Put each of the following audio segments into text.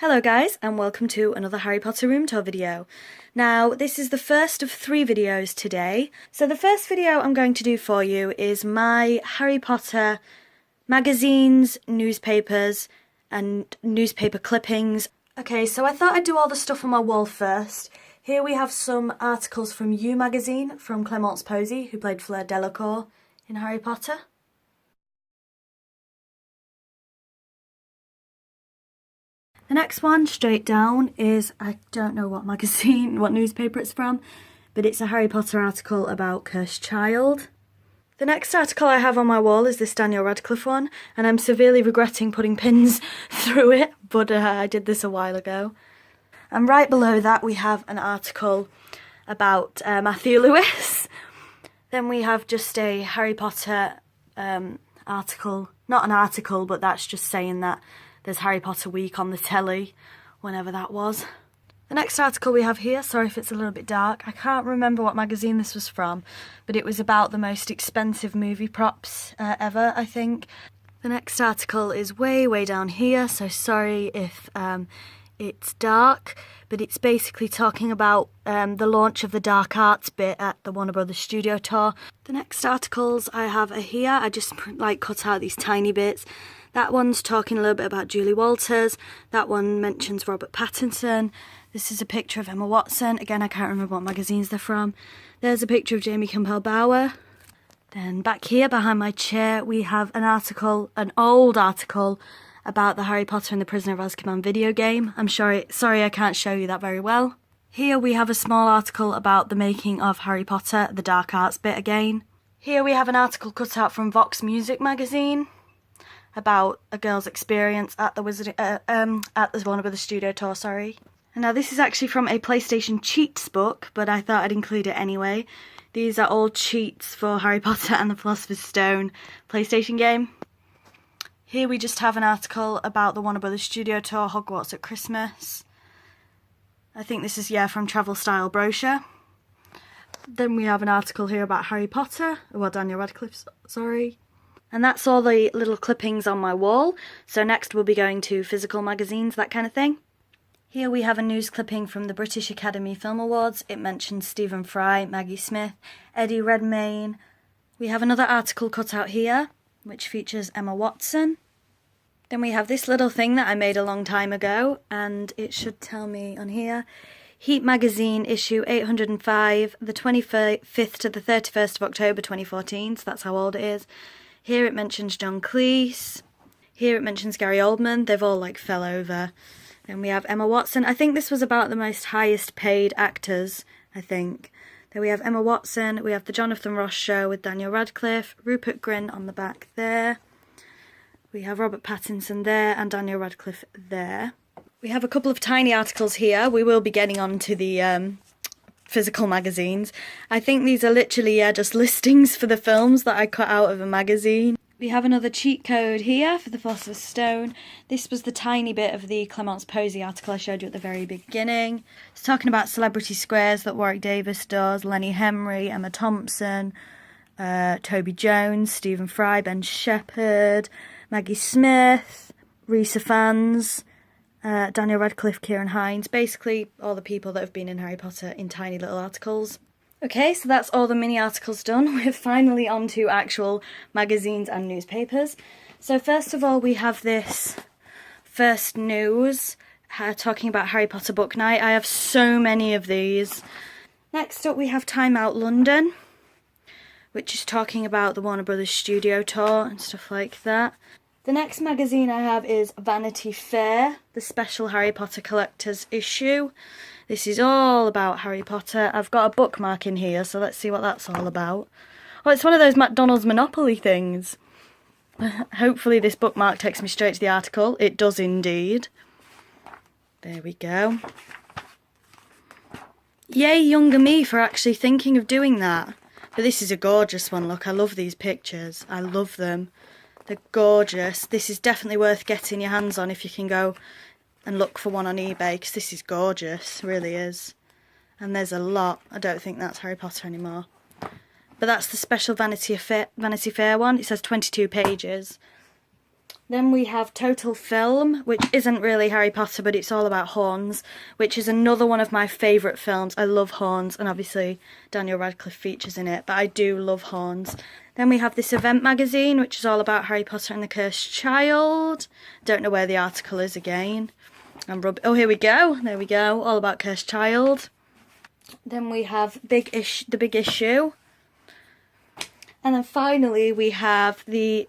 Hello guys, and welcome to another Harry Potter room tour video. Now, this is the first of 3 videos today. So the first video I'm going to do for you is my Harry Potter magazines, newspapers, and newspaper clippings. Okay, so I thought I'd do all the stuff on my wall first. Here we have some articles from You magazine, from Clemence Posey, who played Fleur Delacour in Harry Potter. The next one, straight down, is, I don't know what magazine, what newspaper it's from, but it's a Harry Potter article about Cursed Child. The next article I have on my wall is this Daniel Radcliffe one, and I'm severely regretting putting pins through it, but I did this a while ago. And right below that we have an article about Matthew Lewis. Then we have just a Harry Potter article, not an article, but that's just saying that there's Harry Potter Week on the telly, whenever that was. The next article we have here, sorry if it's a little bit dark, I can't remember what magazine this was from, but it was about the most expensive movie props ever, I think. The next article is way down here, so sorry if it's dark, but it's basically talking about the launch of the dark arts bit at the Warner Brothers studio tour. The next articles I have are here. I just cut out these tiny bits. That one's talking a little bit about Julie Walters. That one mentions Robert Pattinson. This is a picture of Emma Watson. Again, I can't remember what magazines they're from. There's a picture of Jamie Campbell Bower. Then back here behind my chair we have an article, an old article, about the Harry Potter and the Prisoner of Azkaban video game. I'm sorry I can't show you that very well. Here we have a small article about the making of Harry Potter, the dark arts bit again. Here we have an article cut out from Vox Music magazine about a girl's experience at the Warner Brothers studio tour, sorry. And now this is actually from a PlayStation cheats book, but I thought I'd include it anyway. These are all cheats for Harry Potter and the Philosopher's Stone PlayStation game. Here we just have an article about the Warner Brothers studio tour, Hogwarts at Christmas. I think this is, from Travel Style Brochure. Then we have an article here about Harry Potter, well, Daniel Radcliffe, sorry. And that's all the little clippings on my wall. So next we'll be going to physical magazines, that kind of thing. Here we have a news clipping from the British Academy Film Awards. It mentions Stephen Fry, Maggie Smith, Eddie Redmayne. We have another article cut out here, which features Emma Watson. Then we have this little thing that I made a long time ago, and it should tell me on here. Heat Magazine, issue 805, the 25th to the 31st of October 2014, so that's how old it is. Here it mentions John Cleese. Here it mentions Gary Oldman. They've all fell over. Then we have Emma Watson. I think this was about the most highest paid actors, I think. Then we have Emma Watson. We have the Jonathan Ross Show with Daniel Radcliffe. Rupert Grint on the back there. We have Robert Pattinson there and Daniel Radcliffe there. We have a couple of tiny articles here. We will be getting on to the physical magazines. I think these are literally just listings for the films that I cut out of a magazine. We have another cheat code here for the Philosopher's Stone. This was the tiny bit of the Clemence Posey article I showed you at the very beginning. It's talking about celebrity squares that Warwick Davis does, Lenny Henry, Emma Thompson, Toby Jones, Stephen Fry, Ben Shepherd, Maggie Smith, Risa Fans, Daniel Radcliffe, Kieran Hines, basically all the people that have been in Harry Potter in tiny little articles. Okay, so that's all the mini articles done. We're finally on to actual magazines and newspapers. So first of all we have this First News talking about Harry Potter book night. I have so many of these. Next up we have Time Out London, which is talking about the Warner Brothers studio tour and stuff like that. The next magazine I have is Vanity Fair, the special Harry Potter collector's issue. This is all about Harry Potter. I've got a bookmark in here, so let's see what that's all about. Oh, it's one of those McDonald's Monopoly things. Hopefully this bookmark takes me straight to the article. It does indeed. There we go. Yay, younger me for actually thinking of doing that. But this is a gorgeous one, look. I love these pictures. I love them. They're gorgeous. This is definitely worth getting your hands on if you can go and look for one on eBay, because this is gorgeous, really is. And there's a lot. I don't think that's Harry Potter anymore. But that's the special Vanity Fair one. It says 22 pages. Then we have Total Film, which isn't really Harry Potter, but it's all about horns, which is another one of my favourite films. I love horns, and obviously Daniel Radcliffe features in it, but I do love horns. Then we have this event magazine, which is all about Harry Potter and the Cursed Child. Don't know where the article is again. Oh, here we go. There we go. All about Cursed Child. Then we have the big issue. And then finally we have the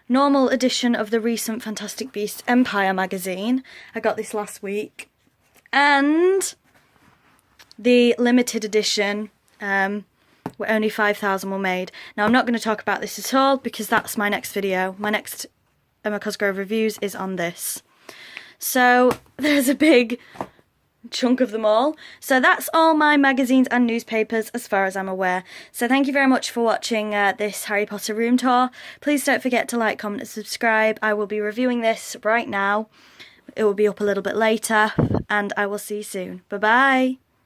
normal edition of the recent Fantastic Beasts Empire magazine. I got this last week. And the limited edition, where only 5,000 were made. Now I'm not going to talk about this at all because that's my next video. My next Emma Cosgrove reviews is on this. So there's a big chunk of them all. So that's all my magazines and newspapers as far as I'm aware. So thank you very much for watching this Harry Potter room tour. Please don't forget to like, comment and subscribe. I will be reviewing this right now. It will be up a little bit later and I will see you soon. Bye bye.